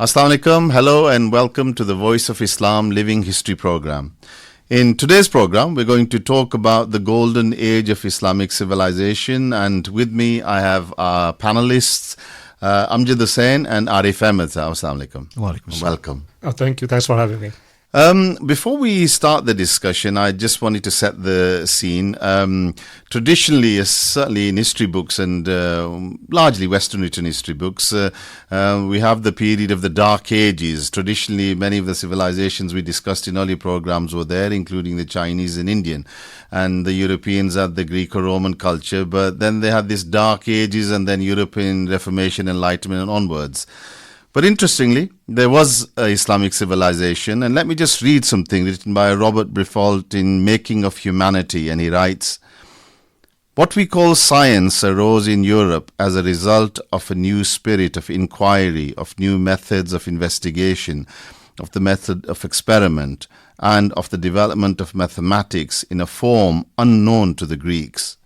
Assalamu alaikum, hello and welcome to the Voice of Islam Living History program. In today's program, we're going to talk about the golden age of Islamic civilization, and with me I have our panelists, Amjad Hussain and Arif Ahmad. Assalamu alaikum. Welcome. Oh, thank you. Thanks for having me. Before we start the discussion, I just wanted to set the scene. Traditionally, certainly in history books and largely Western written history books, we have the period of the Dark Ages. Traditionally, many of the civilizations we discussed in earlier programs were there, including the Chinese and Indian. And the Europeans had the Greco-Roman culture, but then they had this Dark Ages and then European Reformation, Enlightenment and onwards. But interestingly, there was an Islamic civilization, and let me just read something written by Robert Briffault in Making of Humanity, and he writes, "What we call science arose in Europe as a result of a new spirit of inquiry, of new methods of investigation, of the method of experiment, and of the development of mathematics in a form unknown to the Greeks.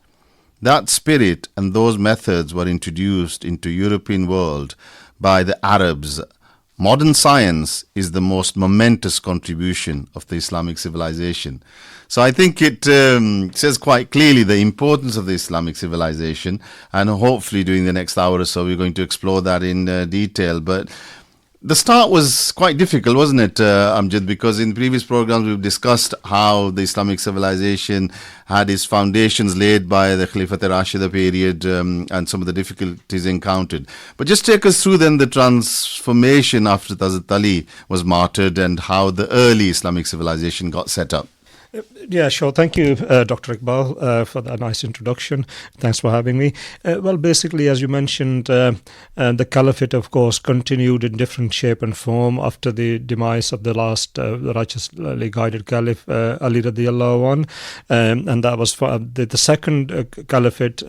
That spirit and those methods were introduced into European world by the Arabs. Modern science is the most momentous contribution of the Islamic civilization." So I think it says quite clearly the importance of the Islamic civilization, and hopefully during the next hour or so we're going to explore that in detail. But the start was quite difficult, wasn't it, Amjad? Because in previous programs we've discussed how the Islamic civilization had its foundations laid by the Khalifat al-Rashida period and some of the difficulties encountered. But just take us through then the transformation after Hazrat Ali was martyred and how the early Islamic civilization got set up. Yeah, sure. Thank you, Dr. Iqbal, for that nice introduction. Thanks for having me. Well, basically, as you mentioned, the Caliphate, of course, continued in different shape and form after the demise of the last righteously guided Caliph, Ali radiallahu anh. And that was the Second Caliphate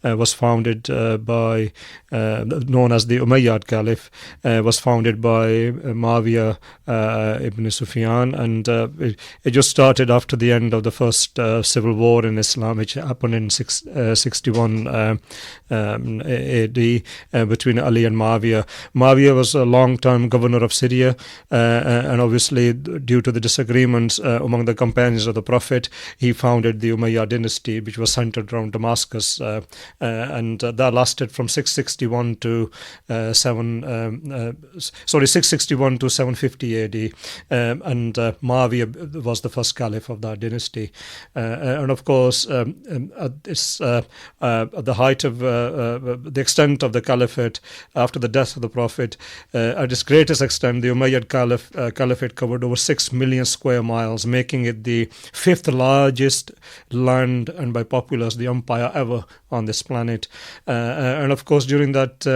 was founded by, known as the Umayyad Caliph, was founded by Muawiyah ibn Sufyan, and it just started after the end of the first civil war in Islam, which happened in 61 AD between Ali and Muawiyah. Muawiyah was a long-time governor of Syria, and obviously due to the disagreements among the companions of the Prophet, he founded the Umayyad dynasty, which was centered around Damascus, and that lasted from 661 to 750 AD, and Muawiyah was the first caliph of that dynasty, and of course at the height of the extent of the caliphate after the death of the Prophet, at its greatest extent, the Umayyad Caliphate covered over 6 million square miles, making it the fifth largest land and by populace the empire ever on this planet. And of course, during that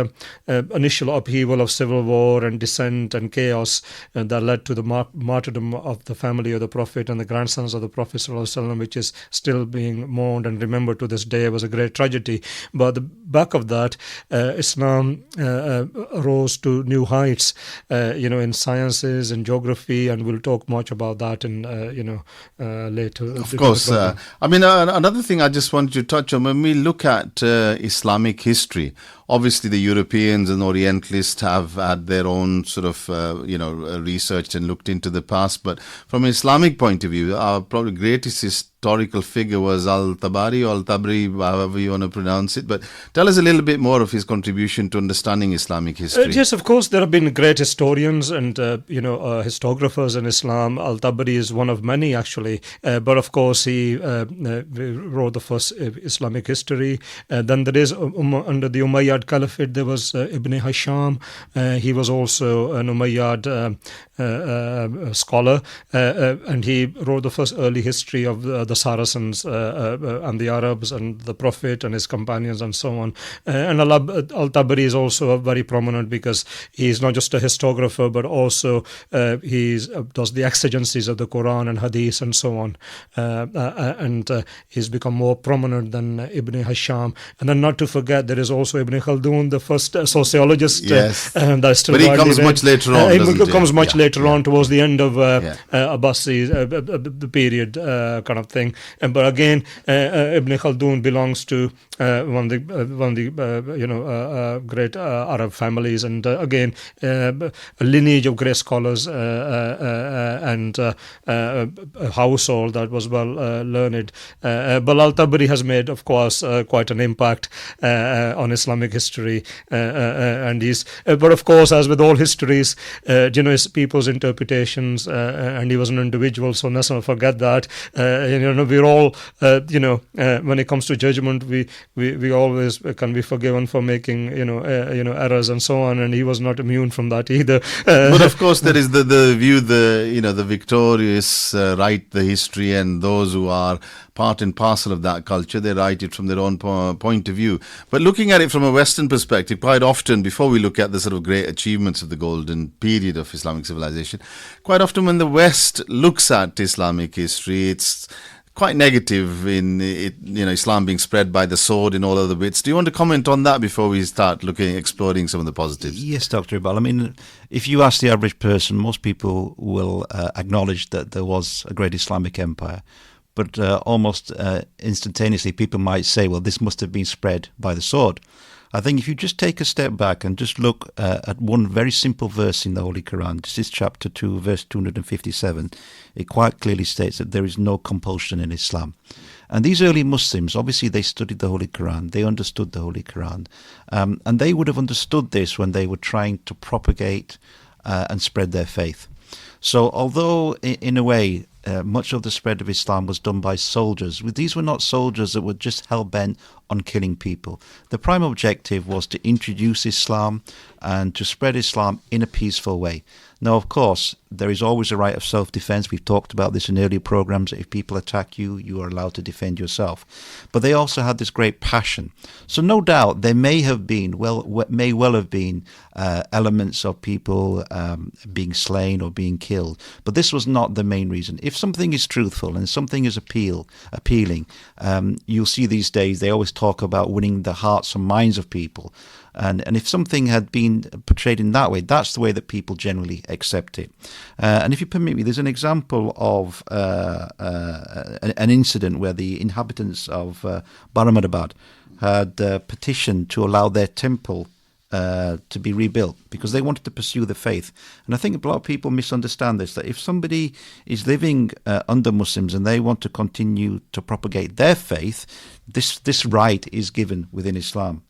initial upheaval of civil war and dissent and chaos that led to the martyrdom of the family of the Prophet and the grandsons of the Prophet ﷺ, which is still being mourned and remembered to this day, was a great tragedy. But at the back of that, Islam rose to new heights, in sciences and geography, and we'll talk much about that in later. Of course, another thing I just wanted to touch on, when we look at Islamic history, obviously the Europeans and Orientalists have had their own sort of researched and looked into the past, but from an Islamic point of view, our probably greatest historical figure was Al-Tabari or Al-Tabri, however you want to pronounce it. But tell us a little bit more of his contribution to understanding Islamic history. Yes, of course, there have been great historians and historiographers in Islam. Al-Tabari is one of many, actually, but of course he wrote the first Islamic history. Then there is under the Umayyad Caliphate, there was Ibn Hisham. He was also an Umayyad scholar, and he wrote the first early history of the Saracens and the Arabs and the Prophet and his companions and so on. And Al-Tabari is also very prominent because he's not just a historiographer, but also he does the exegesis of the Quran and Hadith and so on. And he's become more prominent than Ibn Hisham. And then not to forget, there is also Ibn Khaldun, the first sociologist. Yes. That's still but he comes much later on, he comes much later on towards the end of Abbasi the period kind of thing. thing. But again, Ibn Khaldun belongs to one of the great Arab families, and again a lineage of great scholars and a household that was well learned. But Al-Tabari has made, of course, quite an impact on Islamic history, and he's. But of course, as with all histories, it's people's interpretations, and he was an individual, so let's not forget that. We're all, when it comes to judgment, we always can be forgiven for making, errors and so on, and he was not immune from that either. But of course, there is the view, the victorious write the history, and those who are part and parcel of that culture, they write it from their own point of view. But looking at it from a Western perspective, quite often, before we look at the sort of great achievements of the golden period of Islamic civilization, quite often when the West looks at Islamic history, it's quite negative in it, Islam being spread by the sword in all other bits. Do you want to comment on that before we start exploring some of the positives? Yes, Dr. Iqbal. I mean, if you ask the average person, most people will acknowledge that there was a great Islamic empire. But almost instantaneously, people might say, well, this must have been spread by the sword. I think if you just take a step back and just look at one very simple verse in the Holy Quran, this is chapter 2, verse 257, it quite clearly states that there is no compulsion in Islam. And these early Muslims, obviously they studied the Holy Quran, they understood the Holy Quran, and they would have understood this when they were trying to propagate and spread their faith. So although in a way much of the spread of Islam was done by soldiers, these were not soldiers that were just hell-bent on killing people. The prime objective was to introduce Islam and to spread Islam in a peaceful way. Now, of course, there is always a right of self-defense. We've talked about this in earlier programs. If people attack you, you are allowed to defend yourself. But they also had this great passion. So no doubt there may well have been elements of people being slain or being killed. But this was not the main reason. If something is truthful and something is appealing, you'll see these days they always talk about winning the hearts and minds of people. And if something had been portrayed in that way, that's the way that people generally accept it. And if you permit me, there's an example of an incident where the inhabitants of Bahramabad had petitioned to allow their temple to be rebuilt because they wanted to pursue the faith. And I think a lot of people misunderstand this, that if somebody is living under Muslims and they want to continue to propagate their faith, this right is given within Islam.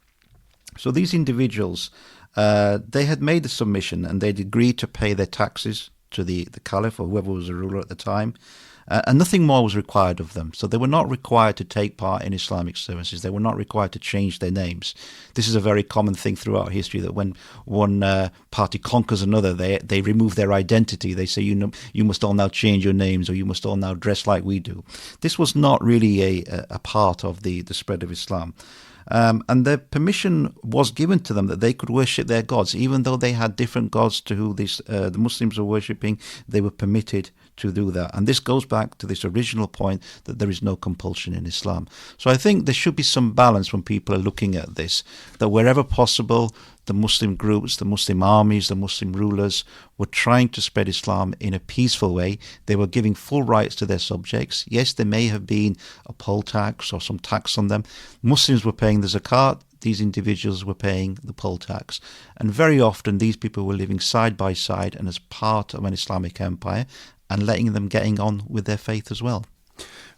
So these individuals, they had made the submission and they'd agreed to pay their taxes to the caliph or whoever was the ruler at the time, and nothing more was required of them. So they were not required to take part in Islamic services. They were not required to change their names. This is a very common thing throughout history, that when one party conquers another, they remove their identity. They say, you must all now change your names, or you must all now dress like we do. This was not really a part of the spread of Islam. And their permission was given to them that they could worship their gods, even though they had different gods to who the Muslims were worshipping. They were permitted to do that. And this goes back to this original point that there is no compulsion in Islam. So I think there should be some balance when people are looking at this, that wherever possible, the Muslim groups, the Muslim armies, the Muslim rulers were trying to spread Islam in a peaceful way. They were giving full rights to their subjects. Yes, there may have been a poll tax or some tax on them. Muslims were paying the zakat. These individuals were paying the poll tax. And very often these people were living side by side and as part of an Islamic empire and letting them getting on with their faith as well.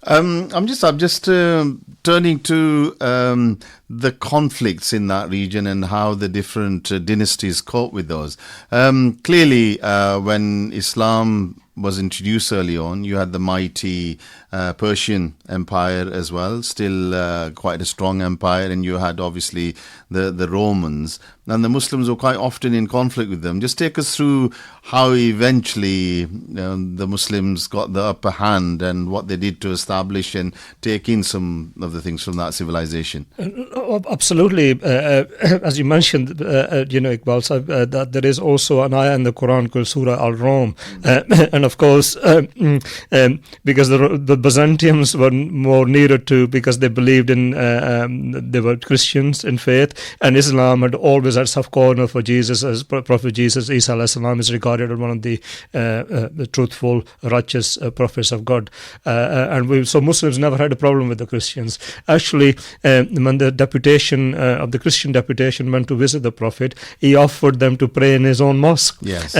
I'm just turning to the conflicts in that region and how the different dynasties cope with those. Clearly, when Islam was introduced early on, you had the mighty Persian Empire as well, still quite a strong empire, and you had obviously the Romans, and the Muslims were quite often in conflict with them. Just take us through how eventually the Muslims got the upper hand and what they did to establish and take in some of the things from that civilization. Absolutely. As you mentioned, Iqbal, that there is also an ayah in the Quran called Surah Al-Rum. And of course, because the Byzantians were more nearer to, because they believed in, they were Christians in faith, and Islam had always represents of corner for Jesus, as Prophet Jesus, Isa alayhi salam, is regarded as one of the truthful, righteous prophets of God. So Muslims never had a problem with the Christians. Actually, when the deputation of the Christian deputation went to visit the Prophet, he offered them to pray in his own mosque. Yes.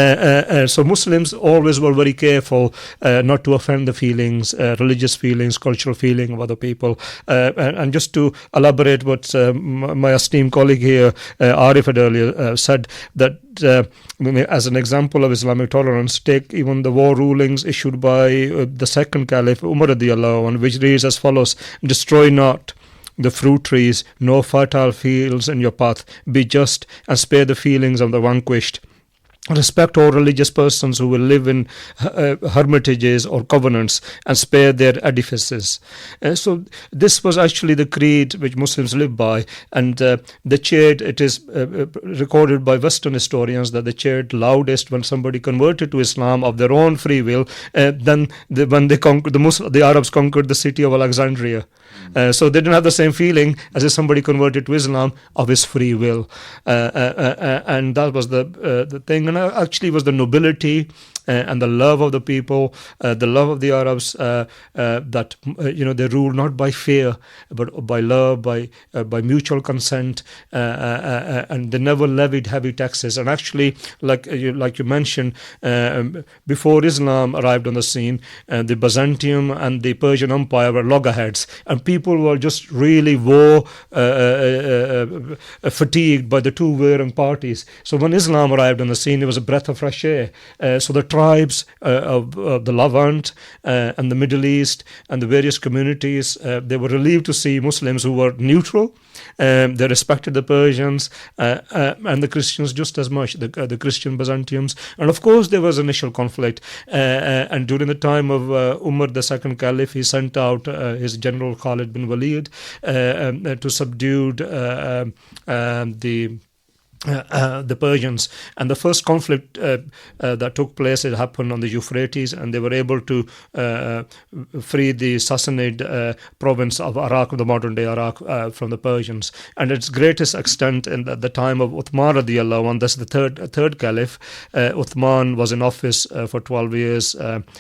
So Muslims always were very careful not to offend the feelings, religious feelings, cultural feeling of other people. And just to elaborate what my esteemed colleague here, Arif, had earlier said, that as an example of Islamic tolerance, take even the war rulings issued by the second Caliph, Umar radiallahu anhu, which reads as follows: destroy not the fruit trees, no fertile fields in your path, be just and spare the feelings of the vanquished. Respect all religious persons who will live in hermitages or covenants, and spare their edifices. So this was actually the creed which Muslims live by, and they cheered. It is recorded by Western historians that they cheered loudest when somebody converted to Islam of their own free will. When they conquered the Arabs conquered the city of Alexandria. So they didn't have the same feeling as if somebody converted to Islam of his free will, and that was the thing. And actually, was the nobility and the love of the people, the love of the Arabs, that they ruled not by fear but by love, by mutual consent, and they never levied heavy taxes. And actually, like you mentioned, before Islam arrived on the scene, the Byzantium and the Persian Empire were loggerheads, and people were just really war fatigued by the two warring parties. So when Islam arrived on the scene, it was a breath of fresh air. So the tribes of the Levant and the Middle East and the various communities, they were relieved to see Muslims who were neutral. They respected the Persians and the Christians just as much, the Christian Byzantiums. And of course there was initial conflict, and during the time of Umar, the second Caliph, he sent out his general Khalid bin Walid to subdue the Persians. And the first conflict that took place, it happened on the Euphrates, and they were able to free the Sassanid province of Iraq, of the modern day Iraq, from the Persians. And its greatest extent in the time of Uthman radiallahu anhu, that's the third Caliph. Uthman was in office for 12 years.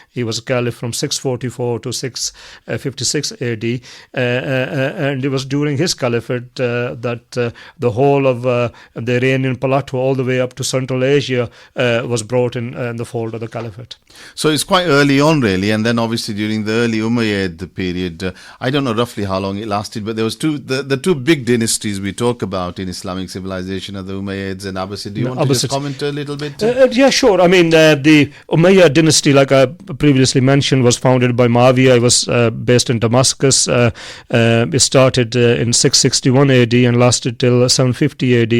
He was a Caliph from 644 to 656 AD, and it was during his caliphate that the whole of the Iranian plateau all the way up to Central Asia was brought in the fold of the Caliphate. So it's quite early on, really, and then obviously during the early Umayyad period, I don't know roughly how long it lasted, but there was the two big dynasties we talk about in Islamic civilization are the Umayyads and Abbasid. Do you want to just comment a little bit? Yeah, sure. I mean, the Umayyad dynasty, like I previously mentioned, was founded by Muawiyah. It was based in Damascus. It started in 661 AD and lasted till 750 AD.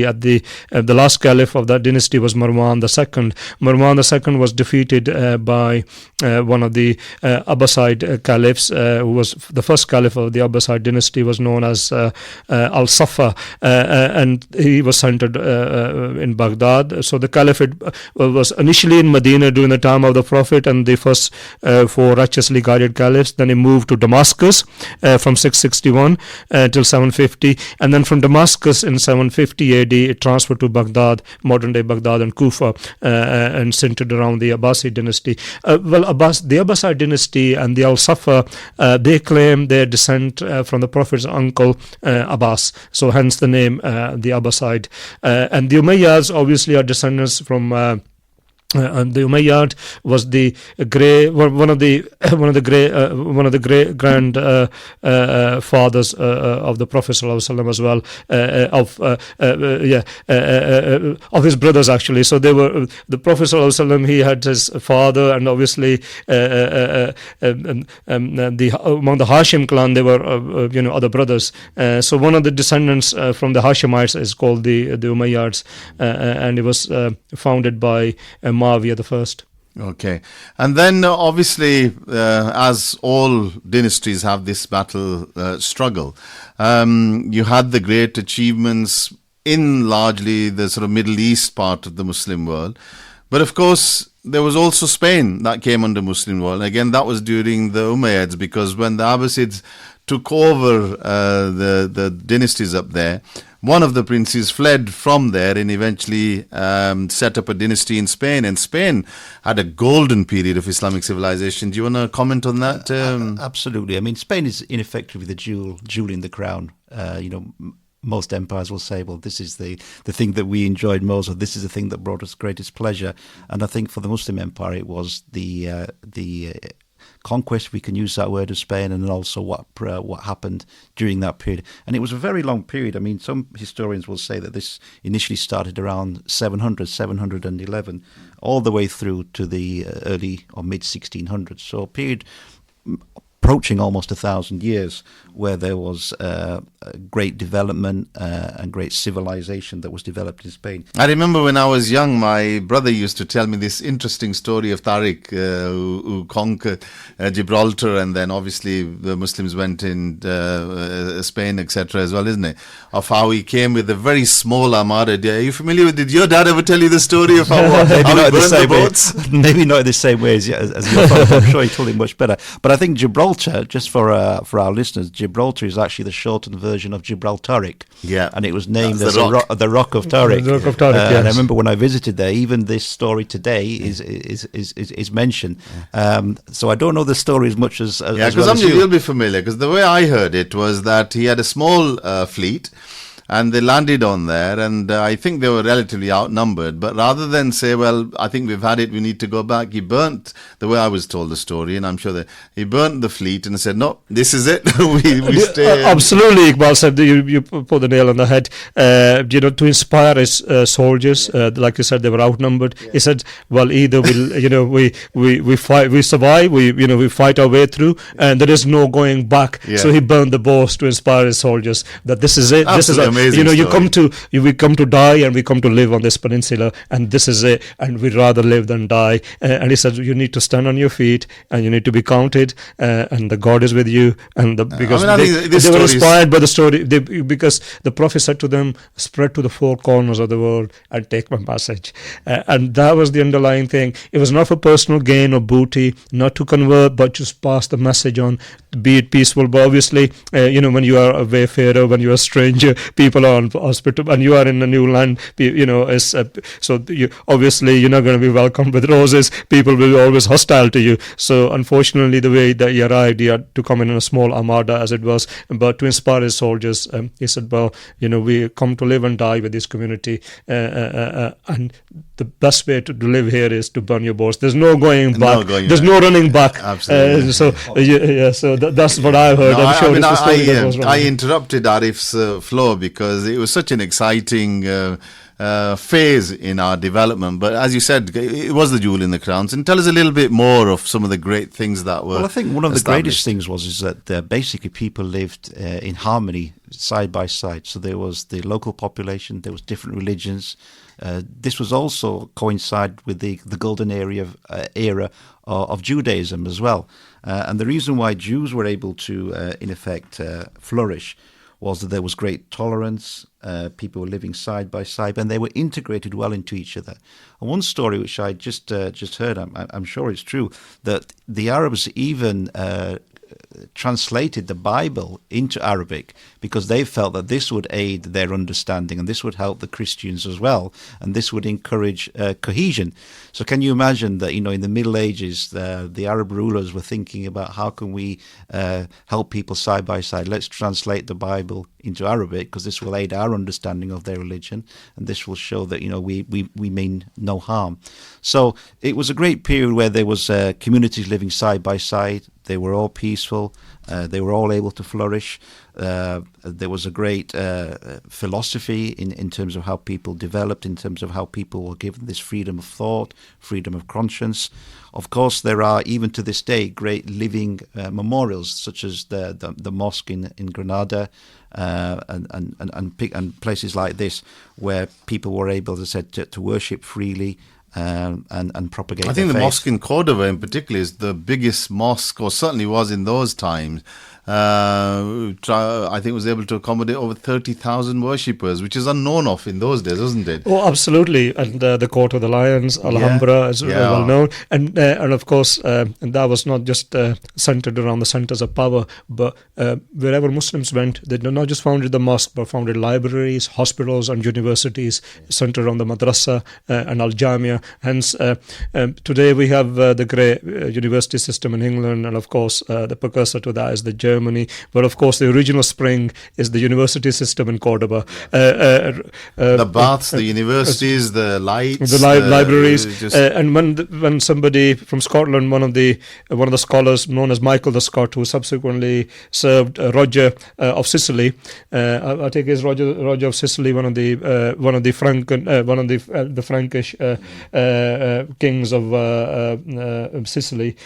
At the last caliph of that dynasty was Marwan II. Marwan II was defeated by one of the Abbasid caliphs, who was the first caliph of the Abbasid dynasty, was known as Al-Safa, and he was centered in Baghdad. So the caliphate was initially in Medina during the time of the Prophet and the first four righteously guided caliphs. Then he moved to Damascus from 661 till 750, and then from Damascus in 750 AD it transferred to Baghdad, modern day Baghdad and Kufa, and centered around the Abbasid dynasty. The Abbasid dynasty and the Al-Safa, they claim their descent from the Prophet's uncle Abbas, so hence the name the Abbasid. And the Umayyads obviously are descendants from and the Umayyad was one of the great grand fathers of the Prophet ﷺ as well, of his brothers actually. So they were the Prophet ﷺ. He had his father, and obviously among the Hashim clan there were other brothers. So one of the descendants from the Hashemites is called the Umayyads, and it was founded by Muawiyah the first. Okay. And then obviously, as all dynasties have this battle struggle, you had the great achievements in largely the sort of Middle East part of the Muslim world. But of course, there was also Spain that came under Muslim world. Again, that was during the Umayyads, because when the Abbasids took over the dynasties up there, one of the princes fled from there and eventually set up a dynasty in Spain. And Spain had a golden period of Islamic civilization. Do you want to comment on that? Absolutely. I mean, Spain is effectively the jewel in the crown. Most empires will say, well, this is the thing that we enjoyed most, or this is the thing that brought us greatest pleasure. And I think for the Muslim empire, it was the conquest, we can use that word, of Spain, and also what happened during that period. And it was a very long period. I mean, some historians will say that this initially started around 711, all the way through to the early or mid 1600s. So a period approaching almost 1,000 years, where there was great development and great civilization that was developed in Spain. I remember when I was young, my brother used to tell me this interesting story of Tariq, who conquered Gibraltar, and then obviously the Muslims went in Spain, etc. as well, isn't it? Of how he came with a very small armada. Are you familiar with it? Did your dad ever tell you the story of how he burned the boats? Maybe not in the same way as your father. I'm sure he told him much better. But I think Gibraltar, just for our listeners, Gibraltar is actually the shortened version of Gibraltaric. Yeah. And it was named as the Rock of Tariq. The Rock of Tariq, yes. And I remember when I visited there, even this story today is mentioned. So I don't know the story as much as because you'll be familiar, because the way I heard it was that he had a small fleet, and they landed on there, and I think they were relatively outnumbered. But rather than say, well, I think we've had it, we need to go back, he burnt, the way I was told the story, and I'm sure that he burnt the fleet and said, no, this is it. we stay. Absolutely, Iqbal said, you put the nail on the head. To inspire his soldiers, like you said, they were outnumbered. He said, well, either we fight, we survive, we fight our way through, and there is no going back. Yeah. So he burned the boats to inspire his soldiers that this is it. Absolutely. This is we come to die, and we come to live on this peninsula, and this is it, and we'd rather live than die. And he said, you need to stand on your feet, and you need to be counted, and the God is with you. And because they were inspired by the story, because the Prophet said to them, spread to the four corners of the world and take my message. And that was the underlying thing. It was not for personal gain or booty, not to convert, but just pass the message on, be it peaceful. But obviously, when you are a wayfarer, when you are a stranger, people are on hospital, and you are in a new land, obviously you're not going to be welcomed with roses. People will be always hostile to you. So unfortunately, the way that he arrived, he had to come in a small armada, as it was, but to inspire his soldiers, he said, well, we come to live and die with this community, and the best way to live here is to burn your boats. There's no going back. There's no running back. Absolutely. So that's what I heard. I'm sure it's the story that goes wrong. I interrupted Arif's flow because it was such an exciting phase in our development. But as you said, it was the jewel in the crowns. And tell us a little bit more of some of the great things that were Well, I think one of the greatest things is that basically people lived in harmony side by side. So there was the local population, there was different religions. This was also coincide with the golden era of Judaism as well. And the reason why Jews were able to, in effect, flourish was that there was great tolerance, people were living side by side, and they were integrated well into each other. And one story which I just heard, I'm sure it's true, that the Arabs even translated the Bible into Arabic because they felt that this would aid their understanding and this would help the Christians as well, and this would encourage cohesion. So can you imagine that, in the Middle Ages, the Arab rulers were thinking about how can we help people side by side? Let's translate the Bible into Arabic because this will aid our understanding of their religion, and this will show that, we mean no harm. So it was a great period where there was communities living side by side. They were all peaceful. They were all able to flourish. There was a great philosophy in terms of how people developed, in terms of how people were given this freedom of thought, freedom of conscience. Of course, there are, even to this day, great living memorials, such as the mosque in Granada and places like this, where people were able, as I said, to worship freely. And propagate. I think the the faith. mosque in Cordoba in particular is the biggest mosque, or certainly was in those times, I think was able to accommodate over 30,000 worshippers, which is unknown of in those days, wasn't it? Oh, absolutely. And the Court of the Lions, Alhambra, is well known. And of course, and that was not just centered around the centers of power, but wherever Muslims went, they not just founded the mosque, but founded libraries, hospitals, and universities centered around the madrasa and al-jamia. Hence, today we have the great university system in England, and of course, the precursor to that is the Germany. But of course, the original spring is the university system in Cordoba. The baths, the universities, the lights, the libraries. And when somebody from Scotland, one of the scholars known as Michael the Scot, who subsequently served Roger of Sicily, I take his Roger of Sicily, one of the Frankish kings of Sicily.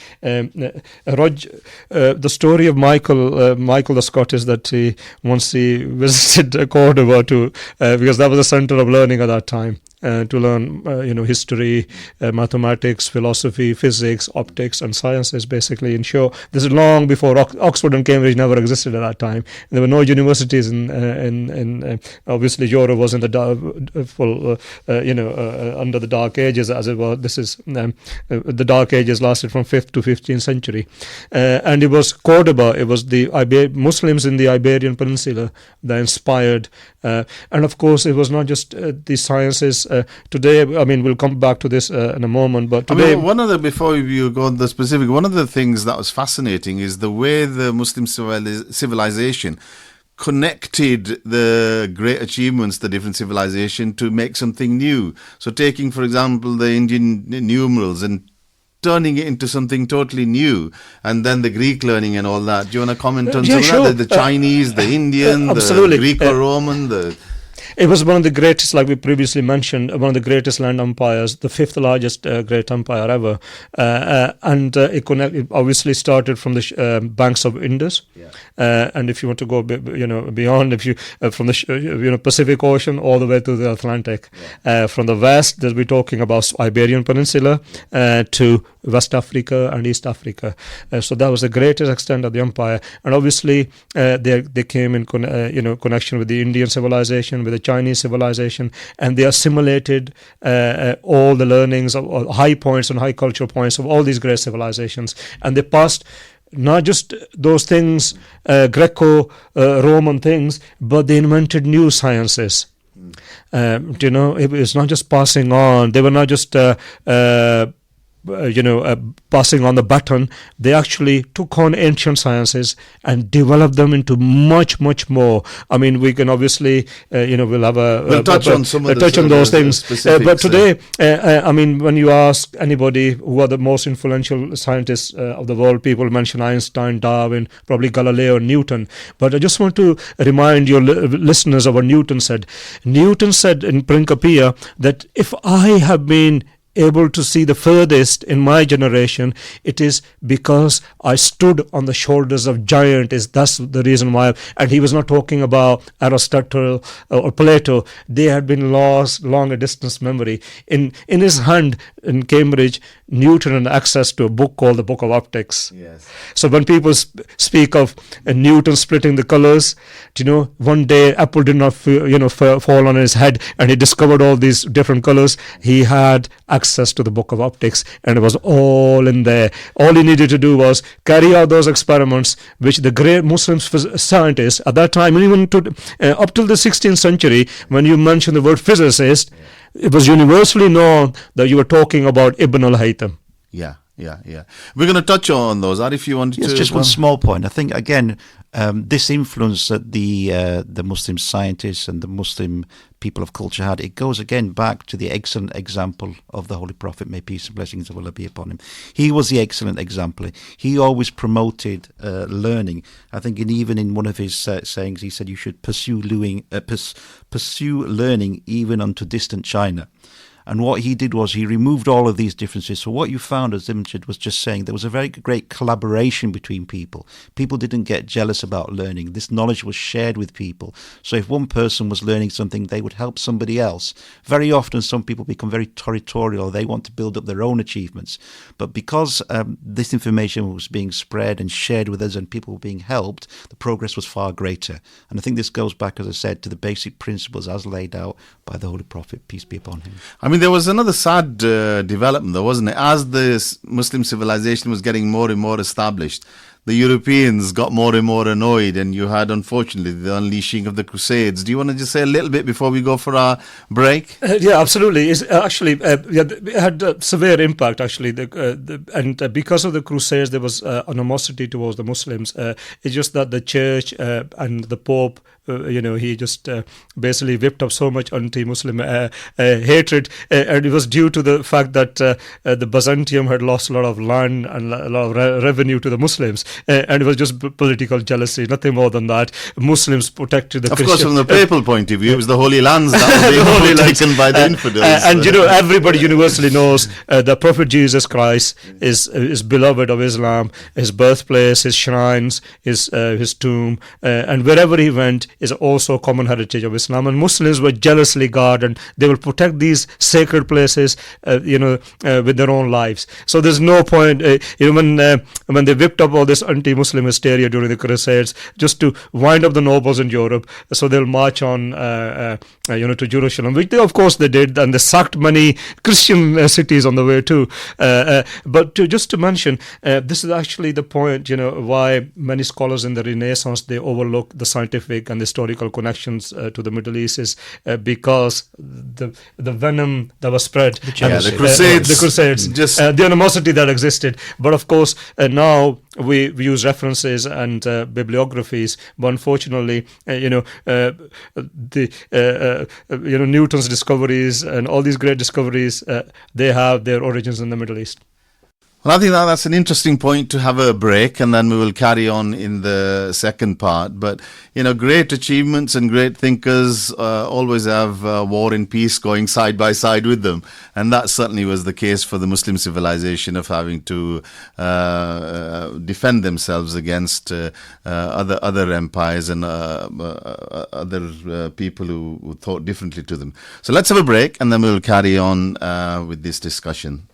The story of Michael the Scot is that once he visited Cordoba because that was the center of learning at that time. To learn, history, mathematics, philosophy, physics, optics, and sciences, basically. In short, this is long before Oxford and Cambridge never existed at that time. There were no universities in obviously Europe was in the under the Dark Ages, as it was. This is the Dark Ages lasted from 5th to 15th century, and it was Cordoba. It was the Muslims in the Iberian Peninsula that inspired, and of course, it was not just the sciences. Today, I mean, we'll come back to this in a moment, but today... before you go on the specific, one of the things that was fascinating is the way the Muslim civilization connected the great achievements, the different civilization, to make something new. So taking, for example, the Indian numerals and turning it into something totally new, and then the Greek learning and all that. Do you want to comment on some of that? The Chinese, the Indian, the Greco-Roman, It was one of the greatest, like we previously mentioned, one of the greatest land empires, the fifth largest great empire ever. And it obviously started from the banks of Indus. Yeah. And if you want to go beyond, if you from the Pacific Ocean all the way to the Atlantic. Yeah. From the west, we're talking about Iberian Peninsula to West Africa and East Africa. So that was the greatest extent of the empire. And obviously they came in connection with the Indian civilization, with the Chinese civilization, and they assimilated all the learnings of high points and high cultural points of all these great civilizations, and they passed not just those things, Greco-Roman things, but they invented new sciences. It was not just passing on. They were not just passing on the baton. They actually took on ancient sciences and developed them into much, much more. I mean, we can obviously, we'll touch on some of those things. But today, I mean, when you ask anybody who are the most influential scientists of the world, people mention Einstein, Darwin, probably Galileo, Newton. But I just want to remind your listeners of what Newton said. Newton said in Principia that if I have been able to see the furthest in my generation, it is because I stood on the shoulders of giants. That's the reason why. And he was not talking about Aristotle or Plato. They had been lost long a distance memory. In his hand in Cambridge, Newton had access to a book called the Book of Optics. Yes. So when people speak of Newton splitting the colors, one day apple did not fall on his head, and he discovered all these different colors. He had access to the Book of Optics, and it was all in there. All he needed to do was carry out those experiments, which the great Muslim scientists at that time, and even up till the 16th century, when you mention the word physicist, it was universally known that you were talking about Ibn al-Haytham. Yeah. We're going to touch on those. Arif, if you want to... Yes, just one small point. I think, again, this influence that the Muslim scientists and the Muslim people of culture had, it goes again back to the excellent example of the Holy Prophet, may peace and blessings of Allah be upon him. He was the excellent example. He always promoted learning. I think even in one of his sayings, he said you should pursue learning even unto distant China. And what he did was he removed all of these differences. So what you found, as Amjad was just saying, there was a very great collaboration between people. People didn't get jealous about learning. This knowledge was shared with people. So if one person was learning something, they would help somebody else. Very often some people become very territorial. They want to build up their own achievements. But because this information was being spread and shared with us and people were being helped, the progress was far greater. And I think this goes back, as I said, to the basic principles as laid out by the Holy Prophet, peace be upon him. I mean, there was another sad development, though, wasn't it? As the Muslim civilization was getting more and more established, the Europeans got more and more annoyed, and you had, unfortunately, the unleashing of the Crusades. Do you want to just say a little bit before we go for our break? Yeah, absolutely. It's actually, it had severe impact, actually. And because of the Crusades, there was animosity towards the Muslims. It's just that the church and the Pope, he just basically whipped up so much anti-Muslim hatred, and it was due to the fact that the Byzantium had lost a lot of land and a lot of revenue to the Muslims, and it was just political jealousy, nothing more than that. Muslims protected the Of Christian. course, from the papal point of view, it was the Holy Lands that were being taken by the infidels. And everybody universally knows the Prophet Jesus Christ is beloved of Islam, his birthplace, his shrines, his tomb, and wherever he went is also a common heritage of Islam. And Muslims were jealously guarded. They will protect these sacred places, with their own lives. So there's no point, when they whipped up all this anti-Muslim hysteria during the Crusades, just to wind up the nobles in Europe, so they'll march on, to Jerusalem, which of course they did, and they sacked many Christian cities on the way too. But just to mention, this is actually the point, why many scholars in the Renaissance, they overlook the scientific and the historical connections to the Middle East, is because the venom that was spread, the Crusades, the animosity that existed. But of course, now we use references and bibliographies, but unfortunately, Newton's discoveries and all these great discoveries, they have their origins in the Middle East. Well, I think that's an interesting point to have a break, and then we will carry on in the second part. But, great achievements and great thinkers always have war and peace going side by side with them. And that certainly was the case for the Muslim civilization, of having to defend themselves against other empires and other people who thought differently to them. So let's have a break, and then we'll carry on with this discussion.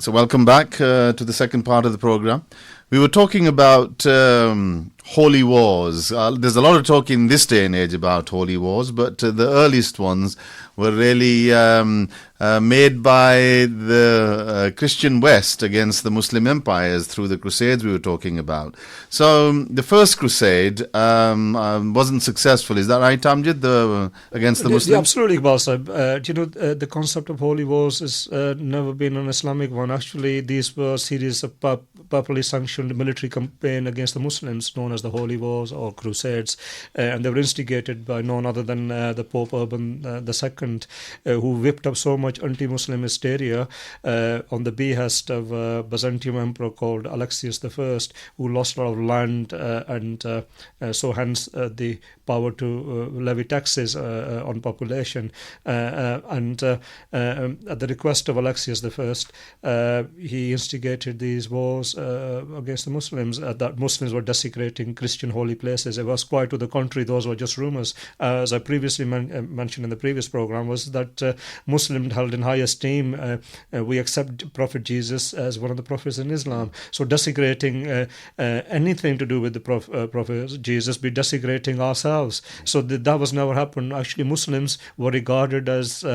So welcome back to the second part of the program. We were talking about holy wars. There's a lot of talk in this day and age about holy wars, but the earliest ones were really made by the Christian West against the Muslim empires through the Crusades we were talking about. So the first Crusade wasn't successful. Is that right, Amjad, against the Muslims? Yeah, absolutely, Iqbal Sahib. The concept of holy wars has never been an Islamic one. Actually, these were a series of properly sanctioned military campaign against the Muslims, known as the Holy Wars or Crusades, and they were instigated by none other than the Pope Urban II, who whipped up so much anti-Muslim hysteria on the behest of a Byzantium emperor called Alexius I, who lost a lot of land and so hence the power to levy taxes on population. And at the request of Alexius I, he instigated these wars against the Muslims, that Muslims were desecrating Christian holy places. It was quite to the contrary. Those were just rumors. As I previously mentioned in the previous program, was that Muslims held in high esteem. We accept Prophet Jesus as one of the prophets in Islam. So desecrating anything to do with the Prophet Jesus, be desecrating ourselves. So that was never happened. Actually, Muslims were regarded as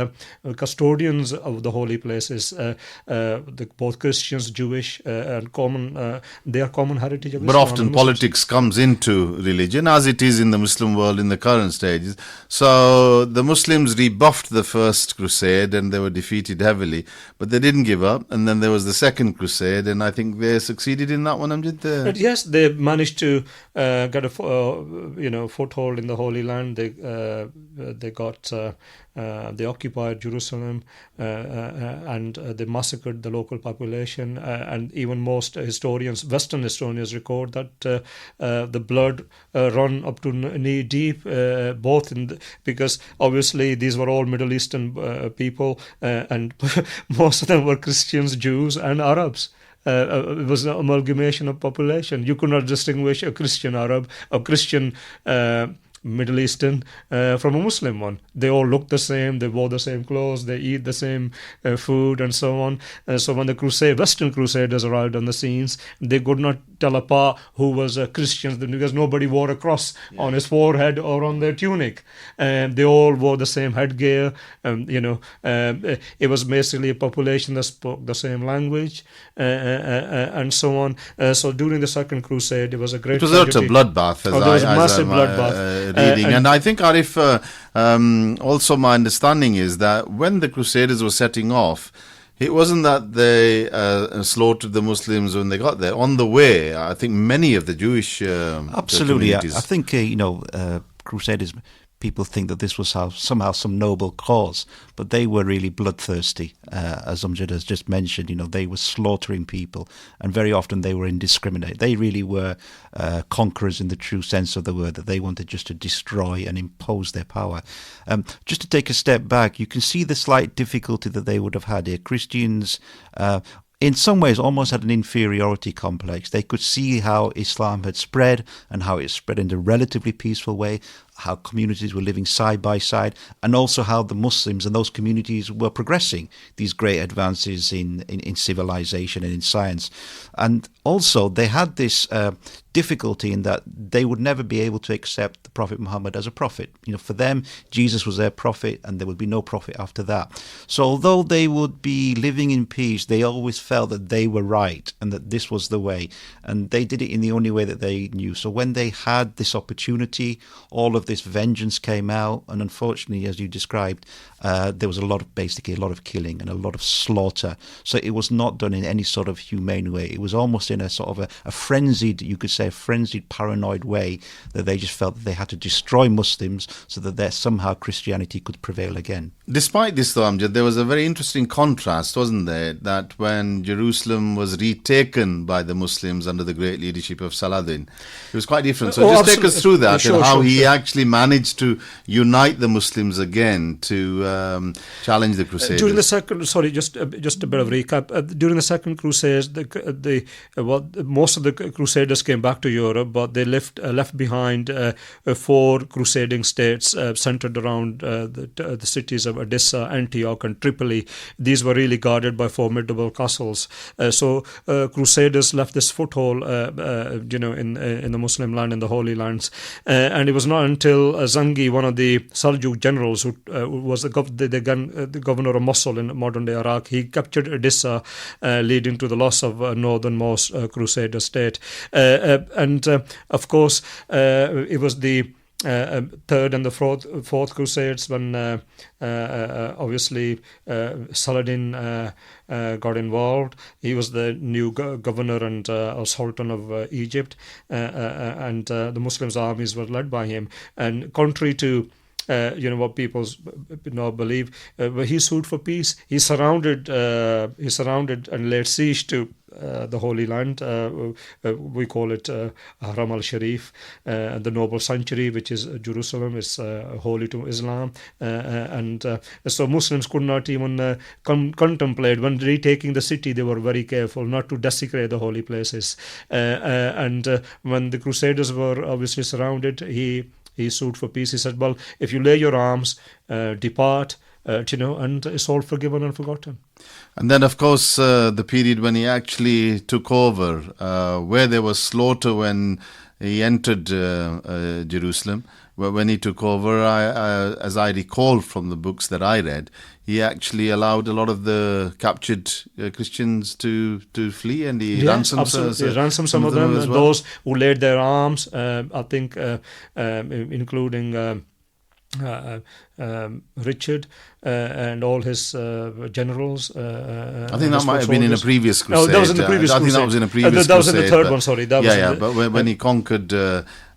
custodians of the holy places. Both Christians, Jewish, and common, they are common heritage of Islam. But often politics comes into religion, as it is in the Muslim world in the current stages. So the Muslims rebuffed the first crusade and they were defeated heavily, but they didn't give up. And then there was the second crusade, and I think they succeeded in that one, Amjad. Yes, they managed to get a foothold in the Holy Land. They got they occupied Jerusalem, and they massacred the local population. And even most historians, Western historians, record that the blood run up to knee deep, both because obviously these were all Middle Eastern people, and most of them were Christians, Jews, and Arabs. It was an amalgamation of population. You could not distinguish a Christian Arab, a Christian Middle Eastern from a Muslim one. They all looked the same, they wore the same clothes, they eat the same food, and so on. So when the Western Crusaders arrived on the scenes, they could not tell apart who was a Christian, because nobody wore a cross on his forehead or on their tunic. They all wore the same headgear. It was basically a population that spoke the same language, and so on. So during the Second Crusade, it was a great tragedy. It was a bloodbath. There was a massive bloodbath. Reading. And I think, Arif, also my understanding is that when the Crusaders were setting off, it wasn't that they slaughtered the Muslims when they got there. On the way, I think many of the Jewish absolutely. I think Crusaders, people think that this was somehow some noble cause, but they were really bloodthirsty, as Amjad has just mentioned. They were slaughtering people, and very often they were indiscriminate. They really were conquerors in the true sense of the word, that they wanted just to destroy and impose their power. Just to take a step back, you can see the slight difficulty that they would have had here. Christians, in some ways, almost had an inferiority complex. They could see how Islam had spread and how it spread in a relatively peaceful way, how communities were living side by side, and also how the Muslims and those communities were progressing, these great advances in civilization and in science. And also they had this difficulty in that they would never be able to accept the Prophet Muhammad as a prophet. For them, Jesus was their prophet, and there would be no prophet after that. So although they would be living in peace, they always felt that they were right and that this was the way, and they did it in the only way that they knew. So when they had this opportunity, all of this vengeance came out, and unfortunately, as you described, there was a lot of killing and a lot of slaughter. So it was not done in any sort of humane way. It was almost in a sort of a frenzied, you could say, a frenzied, paranoid way, that they just felt that they had to destroy Muslims so that somehow Christianity could prevail again. Despite this, though, Amjad, there was a very interesting contrast, wasn't there, that when Jerusalem was retaken by the Muslims under the great leadership of Saladin, it was quite different. So just take us through that, and how he actually managed to unite the Muslims again to challenge the Crusaders. During the second, just a bit of recap. During the Second Crusade, most of the Crusaders came back to Europe, but they left behind 4 crusading states centered around the cities of Edessa, Antioch, and Tripoli. These were really guarded by formidable castles. So Crusaders left this foothold, in the Muslim land, in the Holy Lands, and it was not until Zangi, one of the Seljuk generals, who was the governor of Mosul in modern-day Iraq, he captured Edessa, leading to the loss of northernmost Crusader state. And of course, it was the Third and the Fourth Crusades when obviously Saladin got involved. He was the new governor and sultan of Egypt, and the Muslims' armies were led by him. And contrary to what people believe, he sued for peace. He surrounded and laid siege to the Holy Land. We call it Haram al-Sharif, the Noble Sanctuary, which is Jerusalem, is holy to Islam. And so Muslims could not even contemplate. When retaking the city, they were very careful not to desecrate the holy places. And when the Crusaders were obviously surrounded, he sued for peace. He said, well, if you lay your arms, depart, and it's all forgiven and forgotten. And then, of course, the period when he actually took over, where there was slaughter when he entered Jerusalem. When he took over, as I recall from the books that I read, he actually allowed a lot of the captured Christians to flee, and he ransomed some of them. Well. Those who laid their arms, I think, including Richard and all his generals. I think that might have been in a previous crusade. No, that was in the previous crusade. I think that was in a previous crusade. That was in the third one, sorry. But when he conquered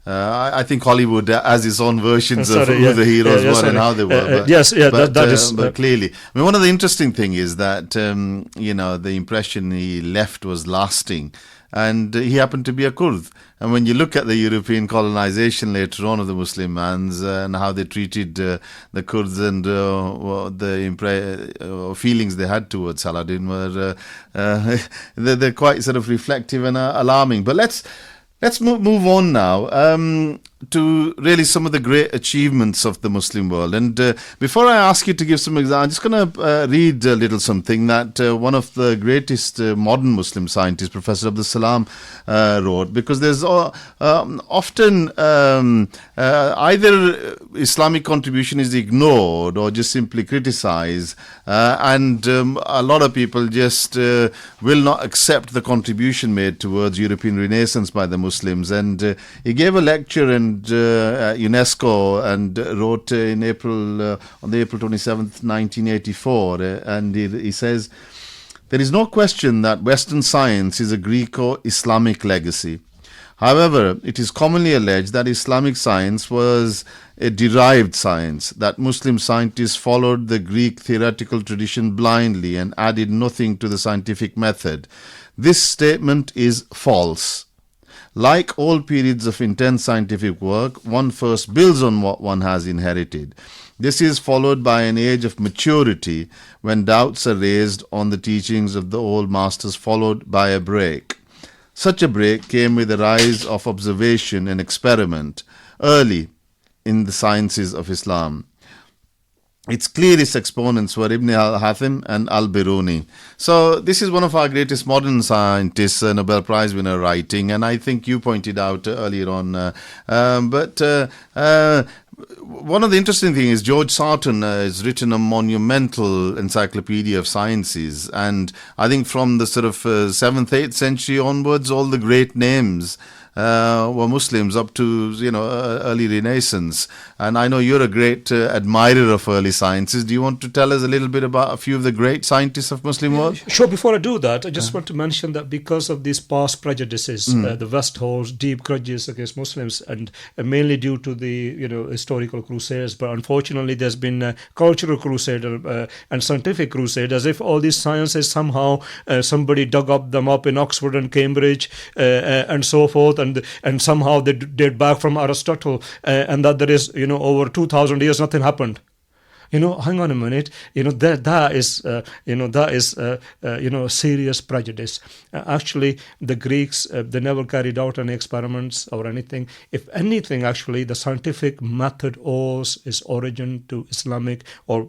I think Hollywood has its own versions of Sorry, who yeah. the heroes Yeah, were sorry. and how they were. That is. But clearly, I mean, one of the interesting thing is that the impression he left was lasting, and he happened to be a Kurd. And when you look at the European colonization later on of the Muslim lands and how they treated the Kurds and the feelings they had towards Saladin were they're quite sort of reflective and alarming. But let's move on now to really some of the great achievements of the Muslim world. And before I ask you to give some examples, I'm just going to read a little something that one of the greatest modern Muslim scientists, Professor Abdul Salam, wrote, because there's often either Islamic contribution is ignored or just simply criticized, and a lot of people just will not accept the contribution made towards European Renaissance by the Muslims. And he gave a lecture at UNESCO and wrote in April on the April 27th, 1984, and he says, "There is no question that Western science is a Greco-Islamic legacy. However, it is commonly alleged that Islamic science was a derived science, that Muslim scientists followed the Greek theoretical tradition blindly and added nothing to the scientific method. This statement is false. Like all periods of intense scientific work, one first builds on what one has inherited. This is followed by an age of maturity when doubts are raised on the teachings of the old masters, followed by a break. Such a break came with the rise of observation and experiment early in the sciences of Islam. Its clearest exponents were Ibn al-Hathim and Alberoni." So this is one of our greatest modern scientists, a Nobel Prize winner writing, and I think you pointed out earlier on. One of the interesting things is George Sarton has written a monumental encyclopedia of sciences, and I think from the sort of 7th, 8th century onwards, all the great names were Muslims up to early Renaissance. And I know you're a great admirer of early sciences. Do you want to tell us a little bit about a few of the great scientists of Muslim world? Sure. Before I do that, I just want to mention that because of these past prejudices, the West holds deep grudges against Muslims, and mainly due to the historical crusades. But unfortunately, there's been a cultural crusade and scientific crusade, as if all these sciences somehow somebody dug them up in Oxford and Cambridge and so forth. And somehow they date back from Aristotle, and that there is, over 2,000 years nothing happened. Hang on a minute. That is serious prejudice. Actually, the Greeks, they never carried out any experiments or anything. If anything, actually, the scientific method owes its origin to Islamic or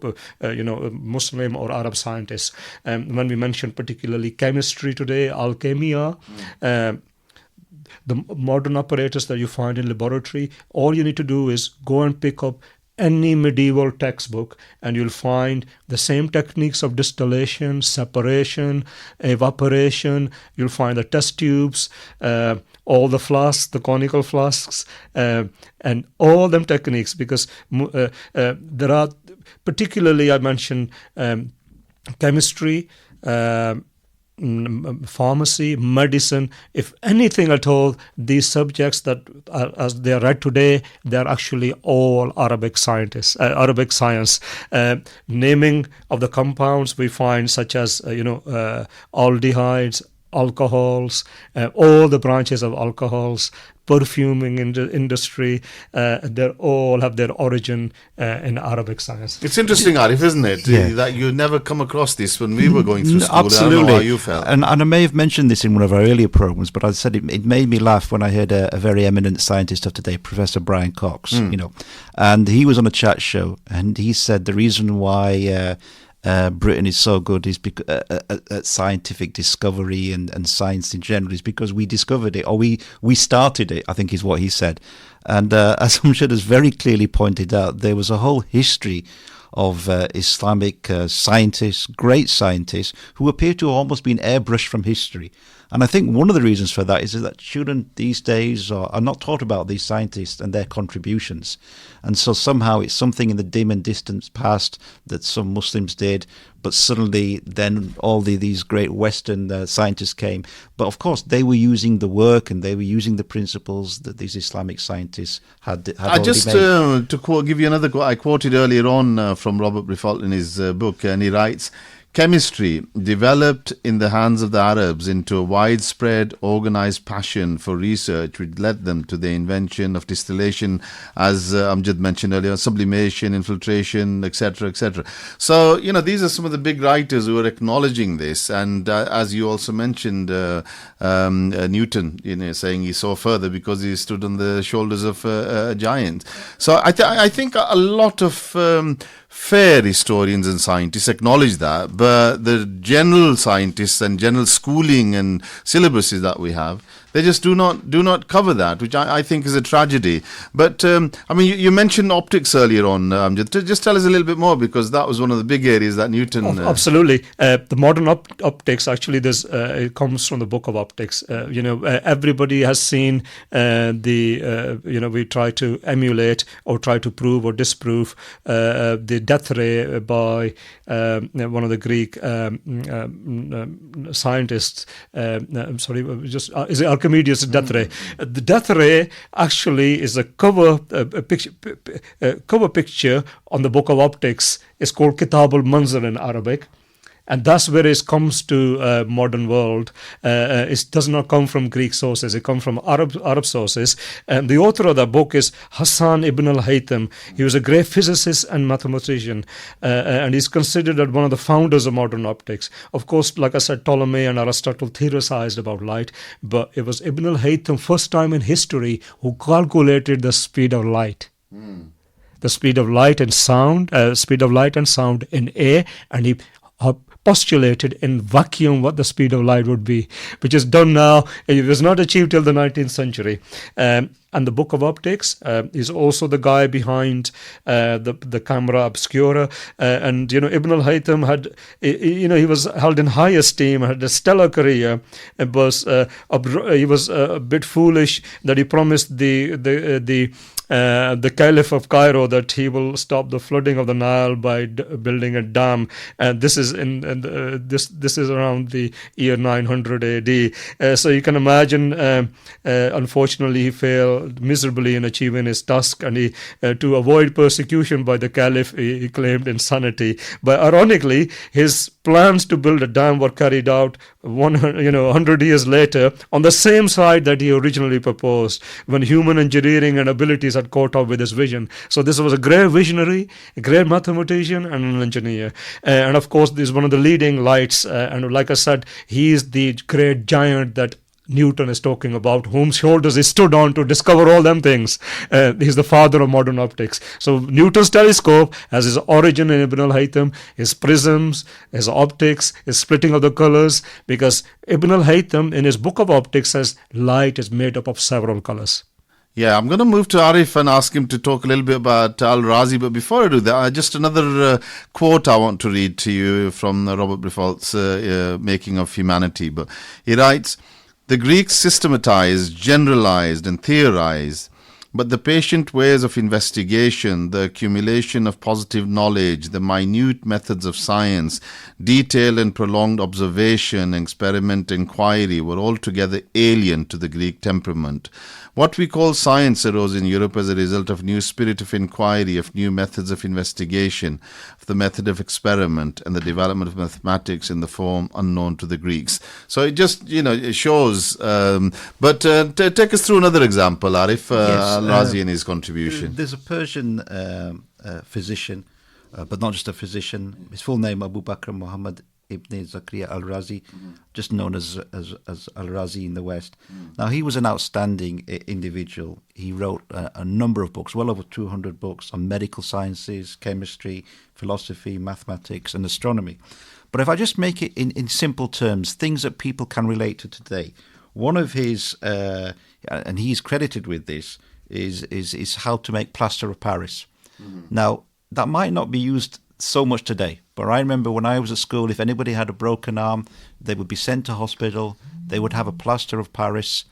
Muslim or Arab scientists. When we mention particularly chemistry today, alchemia. The modern apparatus that you find in laboratory, all you need to do is go and pick up any medieval textbook and you'll find the same techniques of distillation, separation, evaporation. You'll find the test tubes, all the flasks, the conical flasks, and all them techniques, because there are, particularly I mentioned chemistry, pharmacy, medicine. If anything at all, these subjects that are, as they are read today, they are actually all Arabic science. Naming of the compounds we find, such as aldehydes, alcohols, all the branches of alcohols, perfuming industry, they all have their origin in Arabic science. It's interesting, Arif, isn't it? Yeah. That you never come across this when we were going through school. Absolutely. I don't know how you felt. And I may have mentioned this in one of our earlier programs, but I said it made me laugh when I heard a very eminent scientist of today, Professor Brian Cox, and he was on a chat show, and he said the reason why Britain is so good is because at scientific discovery and science in general is because we discovered it, or we started it, I think is what he said. And as Amjad has very clearly pointed out, there was a whole history of Islamic scientists, great scientists, who appear to have almost been airbrushed from history. And I think one of the reasons for that is that children these days are not taught about these scientists and their contributions. And so somehow it's something in the dim and distant past that some Muslims did, but suddenly then all these great Western scientists came. But of course, they were using the work and they were using the principles that these Islamic scientists had already Just made. to give you another quote, I quoted earlier on from Robert Briffault in his book, and he writes, chemistry developed in the hands of the Arabs into a widespread, organized passion for research, which led them to the invention of distillation, as Amjad mentioned earlier, sublimation, infiltration, etc., etc. So, these are some of the big writers who are acknowledging this. And as you also mentioned, Newton, saying he saw further because he stood on the shoulders of a giant. So I think a lot of fair historians and scientists acknowledge that, but the general scientists and general schooling and syllabuses that we have, they just do not cover that, which I think is a tragedy. But you mentioned optics earlier on. Just tell us a little bit more, because that was one of the big areas that Newton. Absolutely, the modern optics actually. It comes from the Book of Optics. Everybody has seen we try to emulate or try to prove or disprove the death ray by one of the Greek scientists. Is it Archimedes' death ray? The death ray actually is a cover picture on the Book of Optics. It's called Kitab al-Manzar in Arabic. And that's where it comes to modern world. It does not come from Greek sources. It comes from Arab sources. And the author of that book is Hassan ibn al-Haytham. He was a great physicist and mathematician. And he's considered as one of the founders of modern optics. Of course, like I said, Ptolemy and Aristotle theorized about light. But it was Ibn al-Haytham, first time in history, who calculated the speed of light. The speed of light and sound, in air. And he postulated in vacuum what the speed of light would be, which is done now. It was not achieved till the 19th century. And the Book of Optics is also the guy behind the camera obscura. And Ibn al-Haytham had, he was held in high esteem, had a stellar career. He was a bit foolish that he promised the Caliph of Cairo that he will stop the flooding of the Nile by building a dam, and this is this is around the year 900 AD. So you can imagine. Unfortunately, he failed miserably in achieving his task, and he to avoid persecution by the Caliph, he claimed insanity. But ironically, his plans to build a dam were carried out 100 years later on the same site that he originally proposed, when human engineering and abilities had caught up with his vision. So this was a great visionary, a great mathematician, and an engineer. And of course, this is one of the leading lights. And like I said, he is the great giant that Newton is talking about, whom shoulders he stood on to discover all them things. He's the father of modern optics. So Newton's telescope has his origin in Ibn al-Haytham, his prisms, his optics, his splitting of the colors, because Ibn al-Haytham in his Book of Optics says light is made up of several colors. Yeah, I'm going to move to Arif and ask him to talk a little bit about Al-Razi. But before I do that, just another quote I want to read to you from Robert Briffault's Making of Humanity. But he writes, "The Greeks systematized, generalized and theorized, but the patient ways of investigation, the accumulation of positive knowledge, the minute methods of science, detailed and prolonged observation, experiment, inquiry were altogether alien to the Greek temperament. What we call science arose in Europe as a result of new spirit of inquiry, of new methods of investigation, of the method of experiment, and the development of mathematics in the form unknown to the Greeks." So it just, it shows. But take us through another example, Arif, Al-Razi and his contribution. There's a Persian physician, but not just a physician. His full name, Abu Bakr Muhammad Ibn Zakaria al-Razi, just known as al-Razi in the West. Now, he was an outstanding individual. He wrote a number of books, well over 200 books on medical sciences, chemistry, philosophy, mathematics, and astronomy. But if I just make it in simple terms, things that people can relate to today, one of his, and he's credited with this, is how to make plaster of Paris. Now, that might not be used so much today, but I remember when I was at school, if anybody had a broken arm, they would be sent to hospital, they would have a plaster of Paris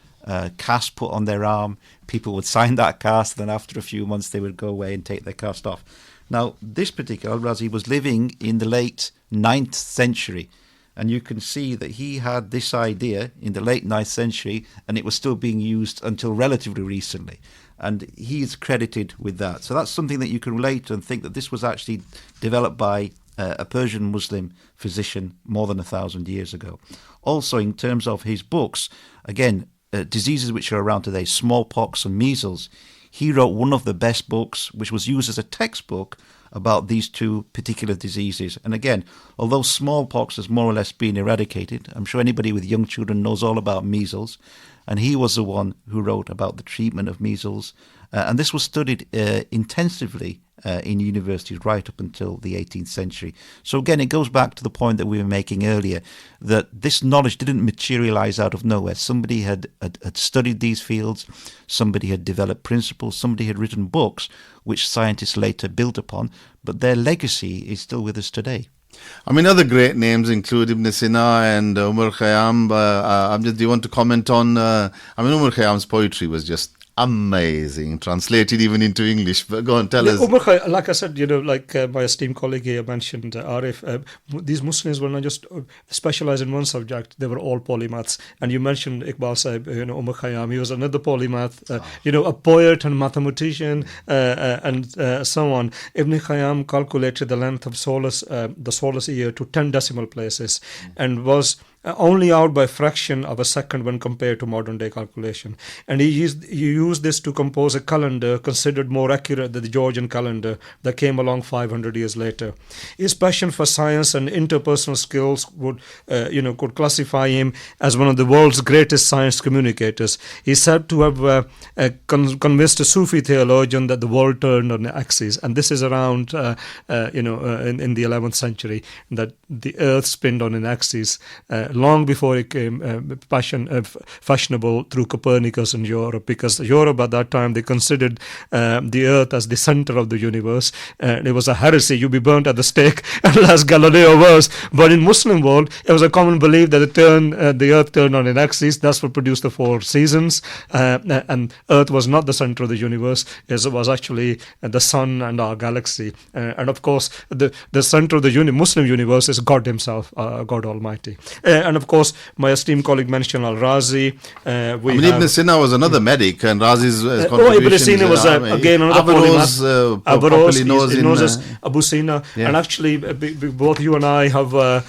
cast put on their arm, people would sign that cast, and then after a few months they would go away and take their cast off. Now, this particular Al-Razi was living in the late 9th century, and you can see that he had this idea in the late 9th century, and it was still being used until relatively recently. And he is credited with that. So that's something that you can relate to and think that this was actually developed by a Persian Muslim physician more than 1,000 years ago. Also, in terms of his books, again, diseases which are around today, smallpox and measles, he wrote one of the best books, which was used as a textbook about these two particular diseases. And again, although smallpox has more or less been eradicated, I'm sure anybody with young children knows all about measles, and he was the one who wrote about the treatment of measles. And this was studied intensively in universities right up until the 18th century. So again, it goes back to the point that we were making earlier, that this knowledge didn't materialize out of nowhere. Somebody had studied these fields, somebody had developed principles, somebody had written books, which scientists later built upon, but their legacy is still with us today. I mean, other great names include Ibn Sina and Umar Khayyam. Amjad, do you want to comment on... Umar Khayyam's poetry was just amazing, translated even into English. But go on, tell us. Umar Khayyam, like I said, like my esteemed colleague here mentioned, Arif, these Muslims were not just specialized in one subject, they were all polymaths. And you mentioned Iqbal Sahib, Umar Khayyam, he was another polymath, a poet and mathematician, and so on. Ibn Khayyam calculated the length of the solar year to 10 decimal places, and was only out by a fraction of a second when compared to modern day calculation. And he used this to compose a calendar considered more accurate than the Georgian calendar that came along 500 years later. His passion for science and interpersonal skills could classify him as one of the world's greatest science communicators. He's said to have convinced a Sufi theologian that the world turned on an axis, and this is around in the 11th century, that the earth spinned on an axis long before it became fashionable through Copernicus in Europe, because Europe at that time, they considered the earth as the center of the universe, and it was a heresy. You'd be burnt at the stake unless Galileo was. But in Muslim world, it was a common belief that the earth turned on an axis. That's what produced the 4 seasons, and earth was not the center of the universe. It was actually the sun and our galaxy, and of course the center of the Muslim universe is God himself, God Almighty. And of course, my esteemed colleague mentioned Al-Razi. Ibn Sina was another medic, and Razi's contributions. Ibn Sina was again another polymath. Averroes knows as Abu Sina. Yeah. And actually, both you and I have a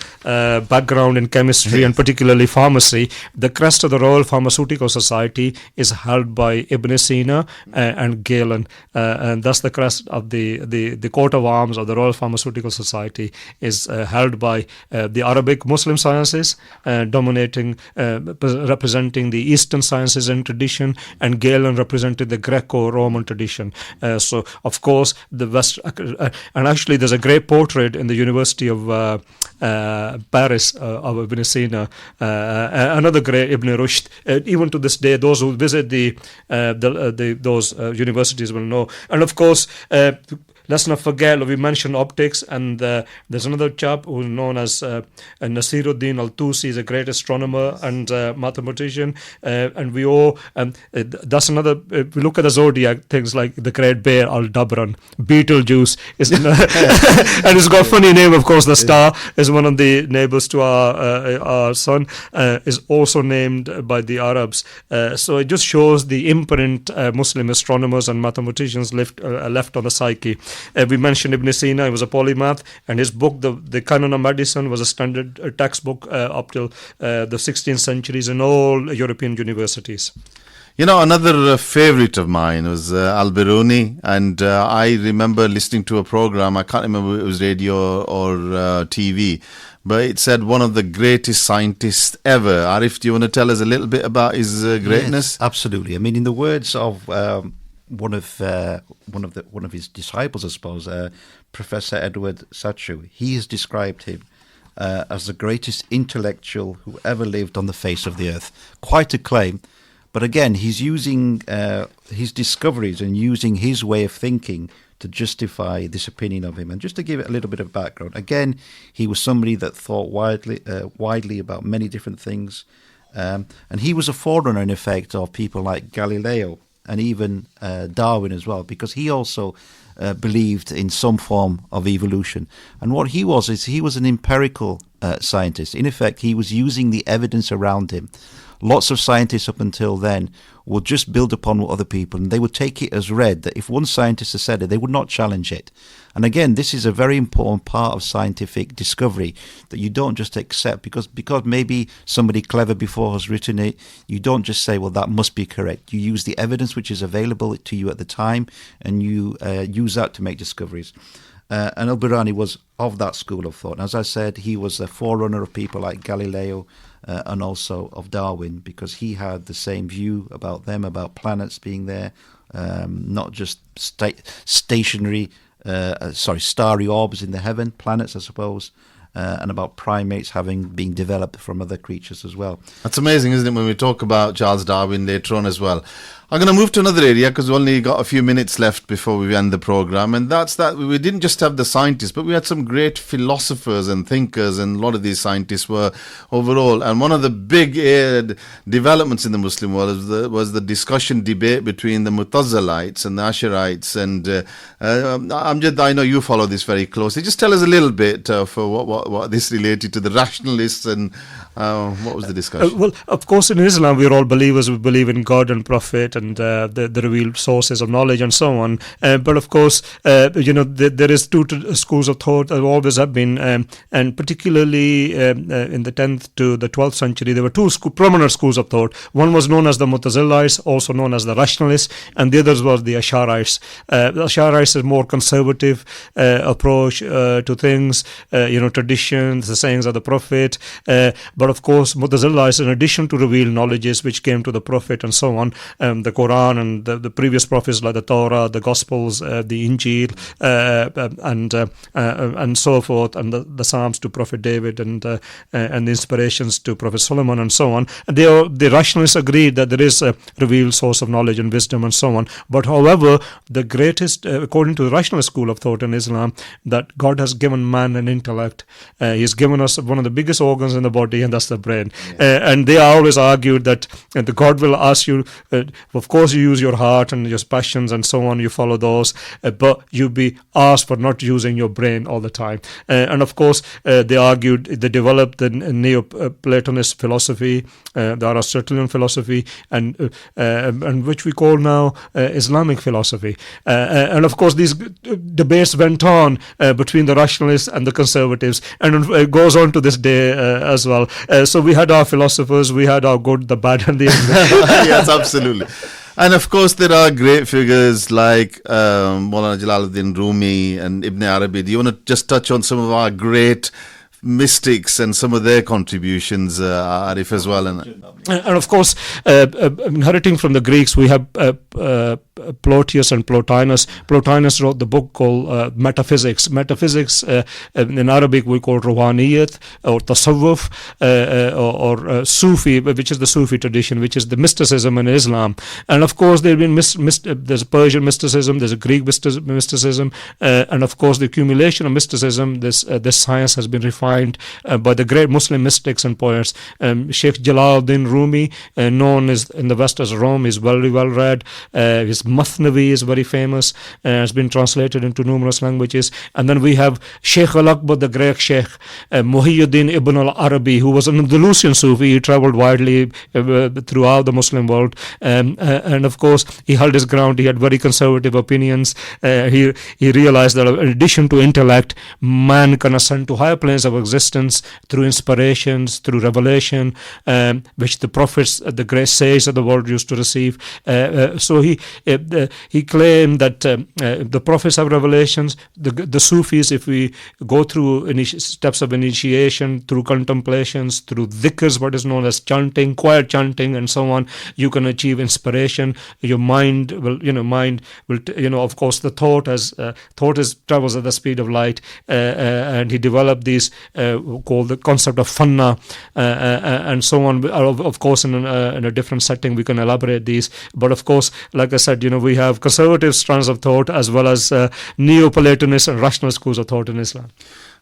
background in chemistry, and particularly pharmacy. The crest of the Royal Pharmaceutical Society is held by Ibn Sina and Galen, and thus the crest of the coat of arms of the Royal Pharmaceutical Society is held by the Arabic Muslim sciences, representing the Eastern sciences and tradition, and Galen represented the Greco-Roman tradition. So, of course, the West, and actually there's a great portrait in the University of Paris of Ibn Sina, another great Ibn Rushd. Even to this day, those who visit those universities will know. And of course, let's not forget, we mentioned optics, and there's another chap who's known as Nasiruddin al-Tusi. He's a great astronomer and mathematician, and we all, that's another, if we look at the zodiac, things like the Great Bear Al-Dabran, Betelgeuse, and it's got a funny name, of course. The star is one of the neighbors to our sun, is also named by the Arabs. So it just shows the imprint Muslim astronomers and mathematicians left on the psyche. We mentioned Ibn Sina, he was a polymath, and his book, the Canon of Medicine, was a standard textbook up till the 16th centuries in all European universities. Another favorite of mine was Alberoni, and I remember listening to a program, I can't remember if it was radio or TV, but it said one of the greatest scientists ever. Arif, do you want to tell us a little bit about his greatness? Yes, absolutely. I mean, in the words of one of his disciples, I suppose, Professor Edward Satchu, he has described him as the greatest intellectual who ever lived on the face of the earth. Quite a claim, but again, he's using his discoveries and using his way of thinking to justify this opinion of him. And just to give it a little bit of background, again, he was somebody that thought widely about many different things, and he was a forerunner, in effect, of people like Galileo and even Darwin as well, because he also believed in some form of evolution. And what he was is he was an empirical scientist. In effect, he was using the evidence around him. Lots of scientists up until then would just build upon what other people, and they would take it as read, that if one scientist has said it, they would not challenge it. And again, this is a very important part of scientific discovery, that you don't just accept because maybe somebody clever before has written it. You don't just say, well, that must be correct. You use the evidence which is available to you at the time, and you use that to make discoveries. And Alberoni was of that school of thought. And as I said, he was a forerunner of people like Galileo and also of Darwin, because he had the same view about them, about planets being there, not just starry orbs in the heaven, planets, I suppose, and about primates being developed from other creatures as well. That's amazing, isn't it, when we talk about Charles Darwin later on as well. I'm going to move to another area because we've only got a few minutes left before we end the program, and that's that we didn't just have the scientists, but we had some great philosophers and thinkers, and a lot of these scientists were overall. And one of the big developments in the Muslim world was the discussion debate between the Mu'tazilites and the Asharites. And Amjad, I know you follow this very closely. Just tell us a little bit for what this related to the rationalists, and what was the discussion? Well, of course, in Islam, we're all believers. We believe in God and Prophet and the revealed sources of knowledge and so on. But of course, there is two schools of thought that always have been, and particularly in the 10th to the 12th century, there were two prominent schools of thought. One was known as the Mu'tazilites, also known as the Rationalists, and the others was the Asharites. The Asharites is more conservative approach to things, traditions, the sayings of the Prophet. But of course, Mu'tazilites, in addition to revealed knowledges which came to the Prophet and so on, the Quran and the previous prophets like the Torah, the Gospels, the Injil, and so forth, and the Psalms to Prophet David, and the inspirations to Prophet Solomon and so on. And the rationalists agreed that there is a revealed source of knowledge and wisdom and so on. But however, the greatest, according to the rationalist school of thought in Islam, that God has given man an intellect. He's given us one of the biggest organs in the body, and that's the brain. And they always argued that the God will ask you, of course you use your heart and your passions and so on, you follow those, but you be asked for not using your brain all the time. And of course they argued, they developed the Neoplatonist philosophy, the Aristotelian philosophy, and which we call now Islamic philosophy. And of course these debates went on between the rationalists and the conservatives, and it goes on to this day as well. So we had our philosophers, we had our good, the bad, and the yes, absolutely. And of course, there are great figures like Maulana Jalaluddin Rumi and Ibn Arabi. Do you want to just touch on some of our great mystics and some of their contributions, Arif, as well? And of course, inheriting from the Greeks, we have Plotinus and Plotinus. Plotinus wrote the book called Metaphysics. Metaphysics, in Arabic, we call Ruhaniyat or Tasawwuf or Sufi, which is the Sufi tradition, which is the mysticism in Islam. And of course, there's Persian mysticism, there's a Greek mysticism, and of course, the accumulation of mysticism. This science has been refined by the great Muslim mystics and poets. Sheikh Jalaluddin Rumi, known as in the West as Rome, is very well read. His Mathnavi is very famous, has been translated into numerous languages. And then we have Sheikh Al-Akbar, the Greek Sheikh, Muhyiddin Ibn al-Arabi, who was an Andalusian Sufi. He traveled widely throughout the Muslim world. And of course, he held his ground. He had very conservative opinions. He realized that in addition to intellect, man can ascend to higher planes of existence through inspirations, through revelation, which the prophets, the great sages of the world used to receive. So he claimed that the prophets have revelations. The Sufis, if we go through steps of initiation, through contemplations, through dhikrs, what is known as chanting, quiet chanting, and so on, you can achieve inspiration. Your mind will, of course, the thought travels at the speed of light, and he developed these called the concept of fanna, and so on. Of course, in a different setting, we can elaborate these. But of course, like I said, we have conservative strands of thought as well as Neoplatonist and rational schools of thought in Islam.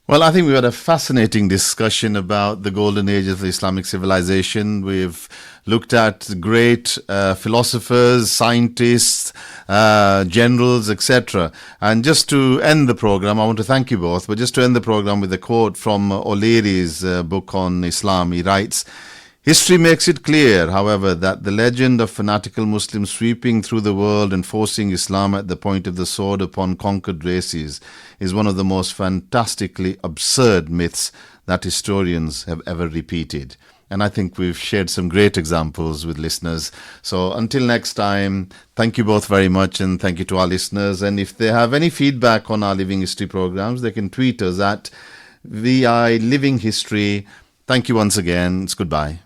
Well, I think we had a fascinating discussion about the golden age of the Islamic civilization. We've looked at great philosophers, scientists, generals, etc. And just to end the program, I want to thank you both, but just to end the program with a quote from O'Leary's book on Islam. He writes, "History makes it clear, however, that the legend of fanatical Muslims sweeping through the world and forcing Islam at the point of the sword upon conquered races is one of the most fantastically absurd myths that historians have ever repeated." And I think we've shared some great examples with listeners. So until next time, thank you both very much, and thank you to our listeners. And if they have any feedback on our Living History programs, they can tweet us at VI Living History. Thank you once again. It's goodbye.